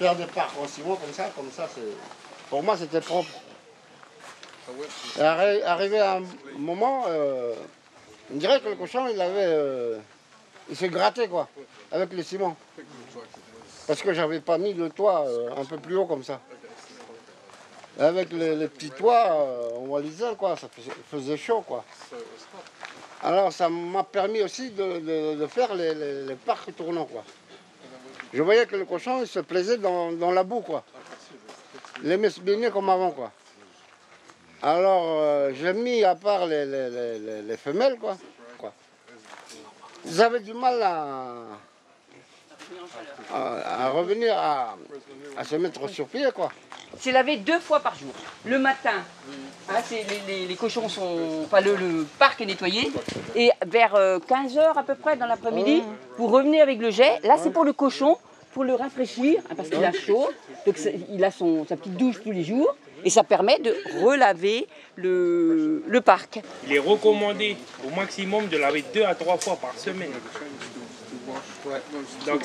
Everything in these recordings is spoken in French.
faire des parcs en ciment comme ça, pour moi c'était propre. Et arrivé à un moment, on dirait que le cochon il s'est gratté quoi, avec le ciment. Parce que j'avais pas mis le toit un peu plus haut comme ça. Et avec les petits toits, on voit quoi, ça faisait chaud quoi. Alors ça m'a permis aussi de faire les parcs tournants quoi. Je voyais que le cochon il se plaisait dans la boue quoi. Il aimait se baigner comme avant quoi. Alors j'ai mis à part les femelles quoi. Ils avaient du mal à revenir à se mettre sur pied quoi. C'est lavé 2 fois par jour. Le matin, hein, les cochons sont... Enfin, le parc est nettoyé. Et vers 15 h à peu près dans l'après-midi, vous revenez avec le jet. Là, c'est pour le cochon, pour le rafraîchir, hein, parce qu'il a chaud. Donc, il a sa petite douche tous les jours. Et ça permet de relaver le parc. Il est recommandé au maximum de laver 2 à 3 fois par semaine. Donc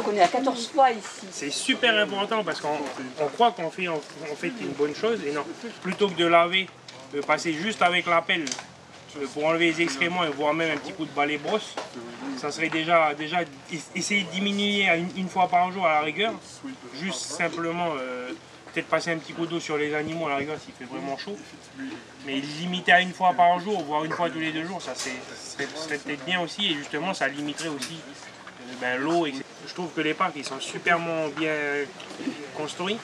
on est à 14 fois ici. C'est super important parce qu'on croit qu'on fait une bonne chose et non. Plutôt que de laver, de passer juste avec la pelle pour enlever les excréments et voire même un petit coup de balai brosse, ça serait déjà essayer de diminuer à une fois par jour à la rigueur. Juste simplement peut-être passer un petit coup d'eau sur les animaux à la rigueur s'il fait vraiment chaud. Mais limiter à une fois par jour, voire une fois tous les 2 jours, ça serait peut-être bien aussi. Et justement, ça limiterait aussi l'eau. Je trouve que les parcs, ils sont superment bien construits.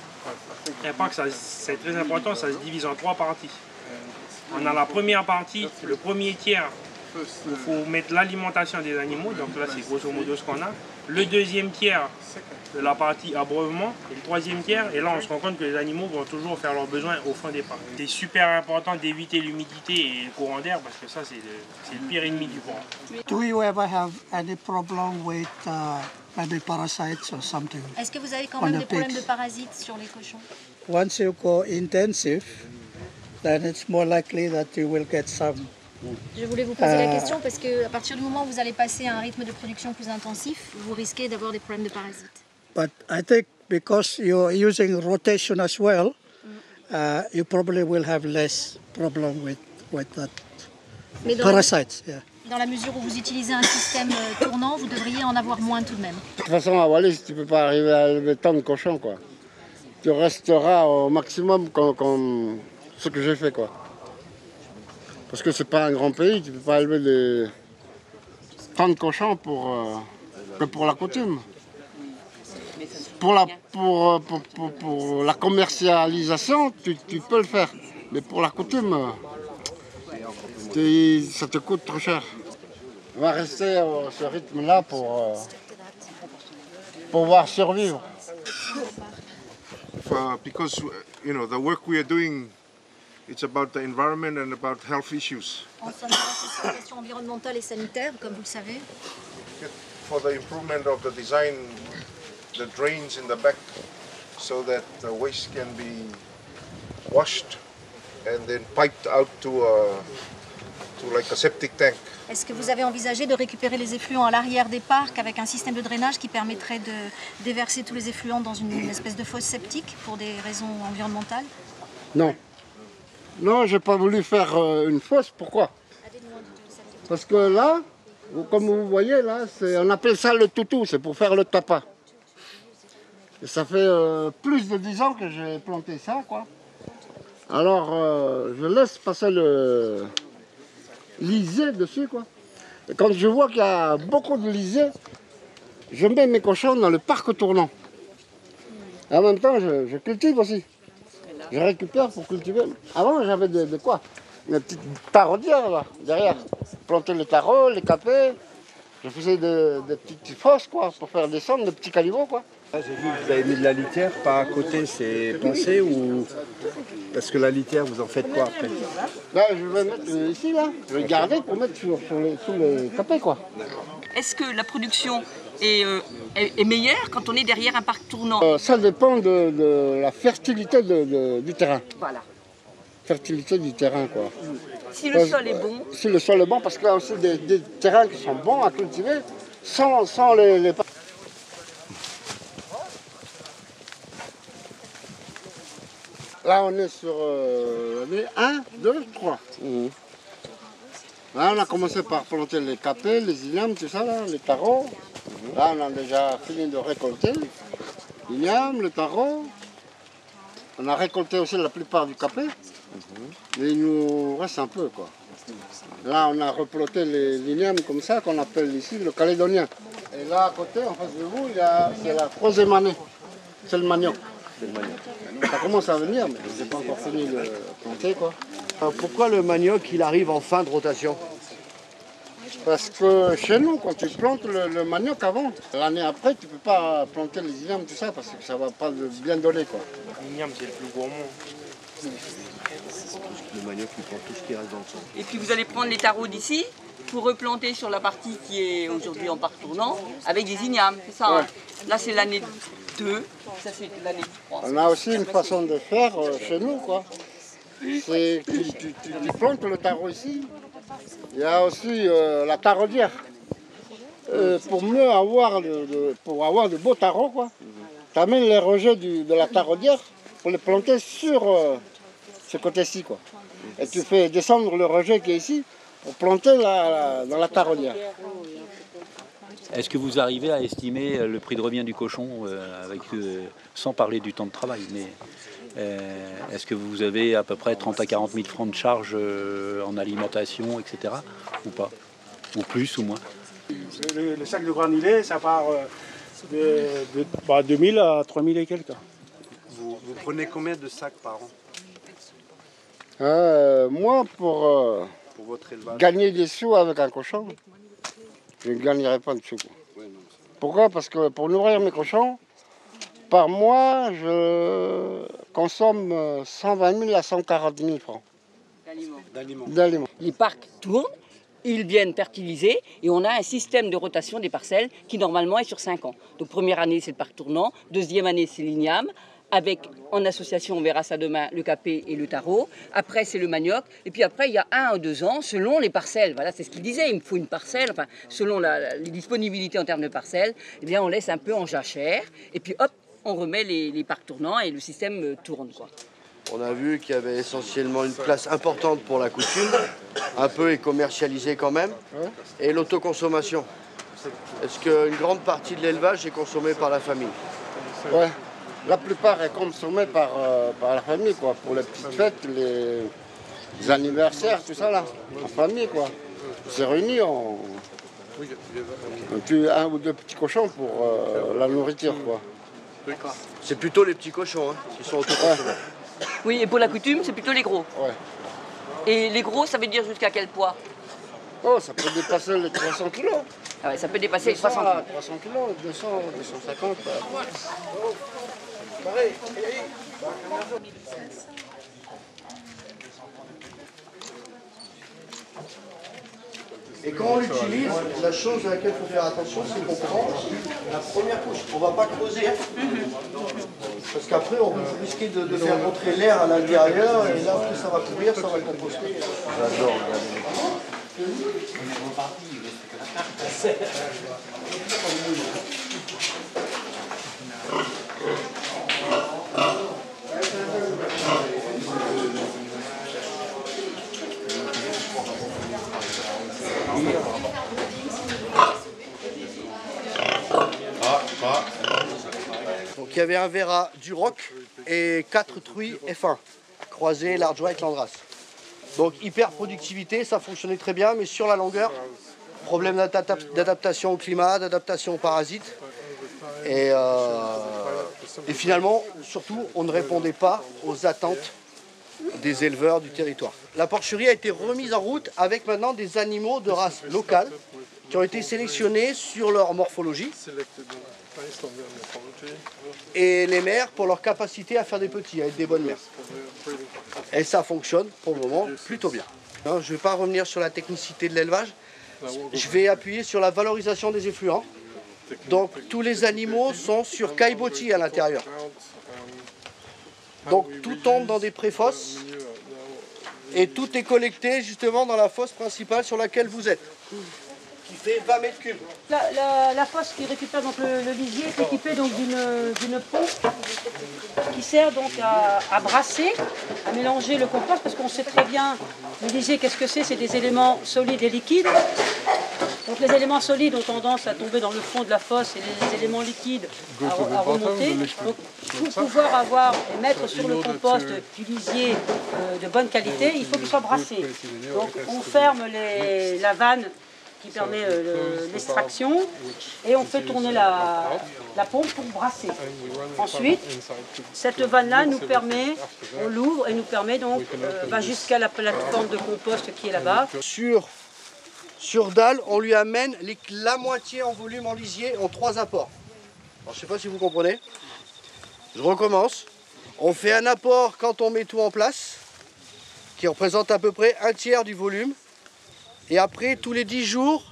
Un parc, c'est très important, ça se divise en 3 parties. On a la première partie, le premier tiers, où il faut mettre l'alimentation des animaux. Donc là, c'est grosso modo ce qu'on a. Le deuxième tiers de la partie abreuvement et le troisième tiers, et là on se rend compte que les animaux vont toujours faire leurs besoins au fond des parcs. C'est super important d'éviter l'humidité et le courant d'air parce que ça c'est le pire ennemi du courant. Do you ever have any problem with maybe parasites or something? Est-ce que vous avez quand même des problèmes de parasites sur les cochons? Once you go intensive, then it's more likely that you will get some. Je voulais vous poser la question parce qu'à partir du moment où vous allez passer à un rythme de production plus intensif, vous risquez d'avoir des problèmes de parasites. But I think because you're using rotation as well, you probably will have less problem with that parasites. Yeah. Dans la mesure où vous utilisez un système tournant, vous devriez en avoir moins tout de même. De toute façon, à Wallis, tu ne peux pas arriver à élever tant de cochons quoi. Tu resteras au maximum comme ce que j'ai fait quoi. Parce que c'est pas un grand pays, tu ne peux pas élever tant de cochons que pour la coutume. Pour la commercialisation, tu peux le faire. Mais pour la coutume, ça te coûte trop cher. On va rester à ce rythme-là pour pouvoir survivre. Because you know the work we are doing, it's about the environment and about health issues. On s'intéresse aussi aux questions environnementales et sanitaires, comme vous le savez. For the improvement of the design, the drains in the back, so that the waste can be washed and then piped out to like a septic tank. Est-ce que vous avez envisagé de récupérer les effluents à l'arrière des parcs avec un système de drainage qui permettrait de déverser tous les effluents dans une espèce de fosse septique pour des raisons environnementales? Non. Non, j'ai pas voulu faire une fosse. Pourquoi? Parce que là, comme vous voyez, là, on appelle ça le toutou, c'est pour faire le tapas. Et ça fait plus de 10 ans que j'ai planté ça, quoi. Alors, je laisse passer le lisier dessus, quoi. Et quand je vois qu'il y a beaucoup de lisier, je mets mes cochons dans le parc tournant. Et en même temps, je cultive aussi. Je récupère pour cultiver. Avant, j'avais de quoi? Une petite taraudière, là, derrière. Planter les tarots, les capets. Je faisais des petites fosses, quoi, pour faire descendre des petits caniveaux, quoi. J'ai vu que vous avez mis de la litière, par à côté, c'est pensé ou... Parce que la litière, vous en faites quoi après? Là, je vais mettre ici, là. Je vais garder pour mettre sous les capets, quoi. Est-ce que la production est meilleure quand on est derrière un parc tournant? Ça dépend de la fertilité du terrain. Voilà. Fertilité du terrain, quoi. Si le sol est bon. Si le sol est bon, parce qu'il y a aussi des terrains qui sont bons à cultiver sans les Là, on est sur l'année 1, 2, 3. Là, on a commencé par planter les capets, les ignames, tout ça, là, les tarots. Là, on a déjà fini de récolter l'igname, le taro. On a récolté aussi la plupart du capet. Mais il nous reste un peu, quoi. Là, on a replanté l'igname comme ça, qu'on appelle ici le calédonien. Et là, à côté, en face de vous, c'est la 3e année. C'est le manioc. Ça commence à venir, mais je n'ai pas encore fini de planter, quoi. Pourquoi le manioc, il arrive en fin de rotation? Parce que chez nous, quand tu plantes le manioc avant, l'année après, tu ne peux pas planter les ignames, tout ça, parce que ça ne va pas bien donner, quoi. L'igname, c'est le plus gourmand. Le manioc, il prend tout ce qui reste dans le sol. Et puis vous allez prendre les tarots d'ici pour replanter sur la partie qui est aujourd'hui en parc tournant avec des ignames, c'est ça, hein? Là, c'est l'année 2, ça c'est l'année 3. On a aussi une façon de faire chez nous, quoi. C'est tu plantes le taro ici. Il y a aussi la tarodière. Pour mieux avoir pour avoir de beaux tarots, quoi, tu amènes les rejets de la tarodière pour les planter sur ce côté-ci, quoi. Et tu fais descendre le rejet qui est ici pour planter dans la tarodière. Est-ce que vous arrivez à estimer le prix de revient du cochon sans parler du temps de travail, mais est-ce que vous avez à peu près 30 à 40 000 francs de charge en alimentation, etc. ou pas? Ou plus ou moins? Le sac de granulés, ça part de 2000 à 3000 et quelques. Vous prenez combien de sacs par an Moi, pour votre élevage? Gagner des sous avec un cochon, je ne gagnerai pas de sous. Pourquoi? Parce que pour nourrir mes cochons, par mois, je consomme 120 000 à 140 000 francs d'aliments. Les parcs tournent, ils viennent fertiliser et on a un système de rotation des parcelles qui normalement est sur 5 ans. Donc première année, c'est le parc tournant, deuxième année, c'est l'igname, avec en association, on verra ça demain, le capet et le taro. Après, c'est le manioc. Et puis après, il y a 1 ou 2 ans, selon les parcelles. Voilà, c'est ce qu'il disait. Il me faut une parcelle. Enfin, selon les disponibilités en termes de parcelles, eh bien, on laisse un peu en jachère. Et puis, hop, on remet les parcs tournants et le système tourne, quoi. On a vu qu'il y avait essentiellement une place importante pour la coutume, un peu est commercialisée quand même, et l'autoconsommation. Est-ce qu'une grande partie de l'élevage est consommée par la famille? Ouais. La plupart est consommée par la famille, quoi. Pour les petites fêtes, les anniversaires, tout ça, là. En famille, quoi. On s'est réunis, on tue 1 ou 2 petits cochons pour la nourriture, quoi. C'est plutôt les petits cochons qui sont autoconsommés. Oui, et pour la coutume, c'est plutôt les gros. Ouais. Et les gros, ça veut dire jusqu'à quel poids? Oh, ça peut dépasser les 300 kilos. Ah ouais, ça peut dépasser les 300 300 kilos. 300 kilos, 200, 250. Et quand on l'utilise, la chose à laquelle il faut faire attention, c'est qu'on prend la première couche. On ne va pas creuser, parce qu'après, on risque de faire rentrer l'air à l'intérieur, et là, plus ça va courir, ça va composter. J'adore regarder les Donc il y avait un Vera du Roc et 4 truies F1, croisées large white Landrace. Donc hyper productivité, ça fonctionnait très bien, mais sur la longueur, problème d'adaptation au climat, d'adaptation aux parasites. Et finalement, surtout, on ne répondait pas aux attentes des éleveurs du territoire. La porcherie a été remise en route avec maintenant des animaux de race locale qui ont été sélectionnés sur leur morphologie et les mères pour leur capacité à faire des petits, à être des bonnes mères. Et ça fonctionne pour le moment plutôt bien. Je ne vais pas revenir sur la technicité de l'élevage, je vais appuyer sur la valorisation des effluents. Donc tous les animaux sont sur caillebotis à l'intérieur. Donc tout tombe dans des préfosses et tout est collecté justement dans la fosse principale sur laquelle vous êtes. qui fait 20 mètres cubes. La fosse qui récupère donc le lisier est équipée donc d'une pompe qui sert donc à brasser, à mélanger le compost, parce qu'on sait très bien, le lisier, qu'est-ce que c'est? C'est des éléments solides et liquides. Donc les éléments solides ont tendance à tomber dans le fond de la fosse et les éléments liquides à remonter. Donc pour pouvoir avoir et mettre sur le compost du lisier de bonne qualité, il faut qu'il soit brassé. Donc on ferme la vanne qui permet l'extraction et on fait tourner la pompe pour brasser. Ensuite, cette vanne-là nous permet, on l'ouvre et nous permet donc jusqu'à la plateforme de compost qui est là-bas. Sur dalle, on lui amène la moitié en volume en lisier en 3 apports. Alors, je ne sais pas si vous comprenez. Je recommence. On fait un apport quand on met tout en place, qui représente à peu près 1/3 du volume. Et après, tous les 10 jours,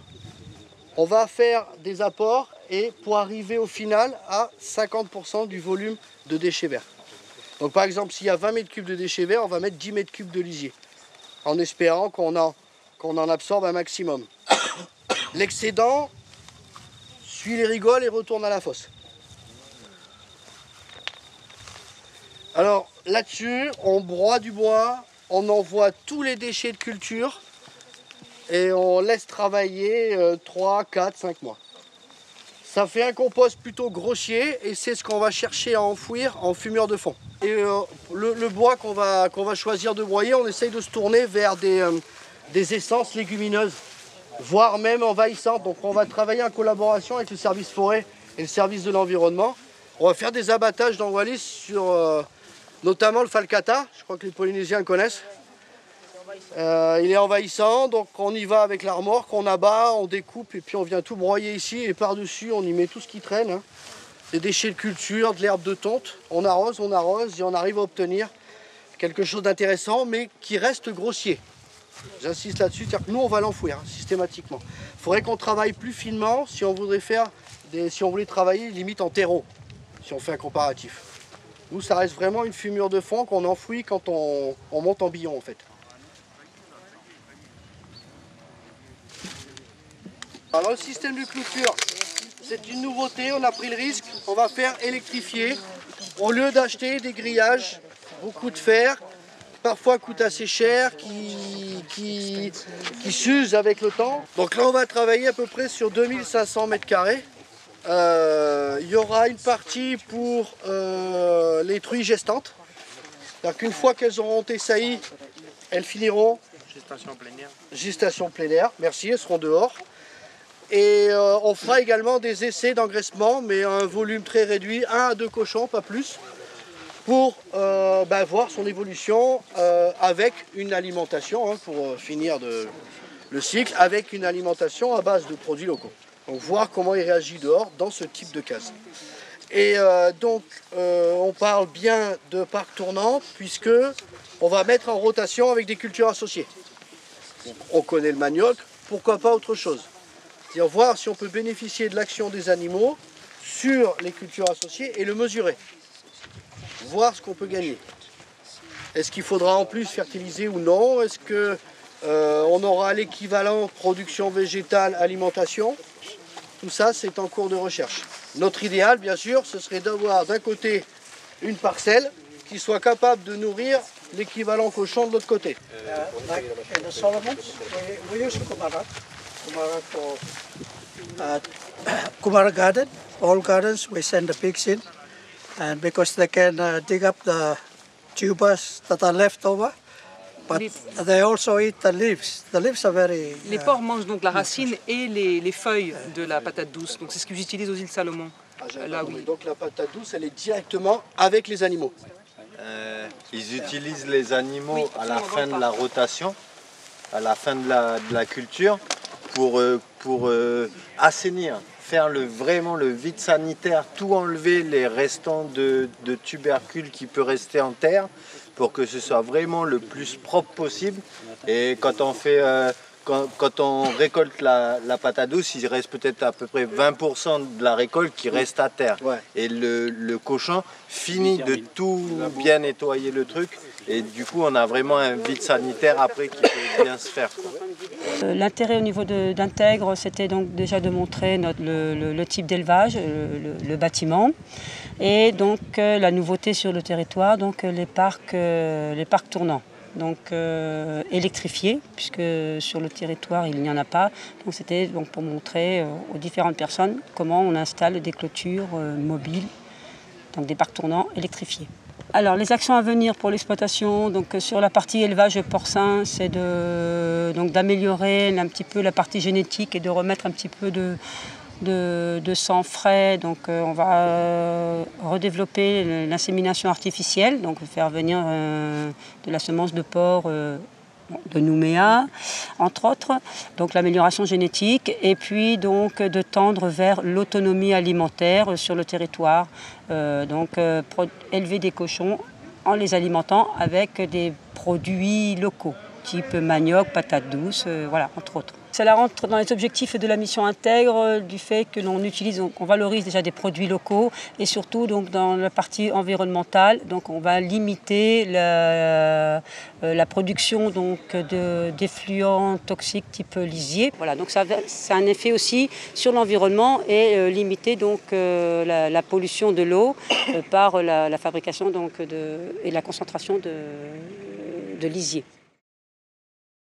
on va faire des apports et pour arriver au final à 50% du volume de déchets verts. Donc par exemple, s'il y a 20 mètres cubes de déchets verts, on va mettre 10 mètres cubes de lisier, en espérant qu'on en absorbe un maximum. L'excédent suit les rigoles et retourne à la fosse. Alors là-dessus, on broie du bois, on envoie tous les déchets de culture et on laisse travailler 3, 4, 5 mois. Ça fait un compost plutôt grossier et c'est ce qu'on va chercher à enfouir en fumure de fond. Et le bois qu'on va choisir de broyer, on essaye de se tourner vers des essences légumineuses, voire même envahissantes. Donc on va travailler en collaboration avec le service forêt et le service de l'environnement. On va faire des abattages dans Wallis sur notamment le falcata, je crois que les Polynésiens le connaissent. Il est envahissant, donc on y va avec la remorque, on abat, on découpe et puis on vient tout broyer ici et par-dessus on y met tout ce qui traîne. Hein. Des déchets de culture, de l'herbe de tonte, on arrose et on arrive à obtenir quelque chose d'intéressant mais qui reste grossier. J'insiste là-dessus, c'est-à-dire que nous on va l'enfouir systématiquement. Il faudrait qu'on travaille plus finement si on voulait travailler limite en terreau, si on fait un comparatif. Nous ça reste vraiment une fumure de fond qu'on enfouit quand on monte en billon en fait. Alors le système de clôture, c'est une nouveauté, on a pris le risque, on va faire électrifier. Au lieu d'acheter des grillages, beaucoup de fer, parfois coûte assez cher, qui s'usent avec le temps. Donc là on va travailler à peu près sur 2500 mètres carrés. Il y aura une partie pour les truies gestantes. C'est-à-dire qu'une fois qu'elles auront essailli, elles finiront. Gestation plein air. Gestation plein air, merci, elles seront dehors. Et on fera également des essais d'engraissement, mais à un volume très réduit, 1 à 2 cochons, pas plus, pour voir son évolution avec une alimentation, hein, pour finir le cycle, avec une alimentation à base de produits locaux. Donc voir comment il réagit dehors dans ce type de case. Et donc on parle bien de parc tournant, puisque on va mettre en rotation avec des cultures associées. On connaît le manioc, pourquoi pas autre chose? C'est-à-dire voir si on peut bénéficier de l'action des animaux sur les cultures associées et le mesurer. Voir ce qu'on peut gagner. Est-ce qu'il faudra en plus fertiliser ou non? Est-ce qu'on aura l'équivalent production végétale, alimentation? Tout ça, c'est en cours de recherche. Notre idéal, bien sûr, ce serait d'avoir d'un côté une parcelle qui soit capable de nourrir l'équivalent cochon de l'autre côté. Like in the Solomons, we use Kumara garden. All gardens we send the pigs in, and because they can dig up the tubers that are left over, but they also eat the leaves. The leaves are very. Les porcs mangent donc la racine et les feuilles de la patate douce. Donc c'est ce qu'ils utilisent aux îles Salomon. Là, oui. Donc la patate douce, elle est directement avec les animaux. Ils utilisent les animaux à la fin de la rotation, à la fin de la culture, pour assainir, faire vraiment le vide sanitaire, tout enlever les restants de tubercules qui peuvent rester en terre, pour que ce soit vraiment le plus propre possible. Et quand quand on récolte la patate douce, il reste peut-être à peu près 20% de la récolte qui reste à terre. Ouais. Et le cochon finit de tout bien nettoyer le truc. Et du coup, on a vraiment un vide sanitaire après qui peut bien se faire. L'intérêt au niveau d'Intègre, c'était donc déjà de montrer le type d'élevage, le bâtiment, et donc la nouveauté sur le territoire, donc les parcs tournants. Donc électrifiés, puisque sur le territoire il n'y en a pas. Donc c'était donc pour montrer aux différentes personnes comment on installe des clôtures mobiles, donc des parcs tournants électrifiés. Alors les actions à venir pour l'exploitation, donc sur la partie élevage porcin, c'est d'améliorer un petit peu la partie génétique et de remettre un petit peu de sang frais. Donc on va redévelopper l'insémination artificielle, donc faire venir de la semence de porc de Nouméa, entre autres, donc l'amélioration génétique, et puis donc de tendre vers l'autonomie alimentaire sur le territoire, élever des cochons en les alimentant avec des produits locaux, type manioc, patate douce, voilà, entre autres. Cela rentre dans les objectifs de la mission Intègre, du fait que l'on utilise, on valorise déjà des produits locaux, et surtout donc dans la partie environnementale, donc on va limiter la production d'effluents toxiques type lisier. Voilà, donc ça a un effet aussi sur l'environnement et limiter donc la pollution de l'eau par la fabrication donc et la concentration de lisier.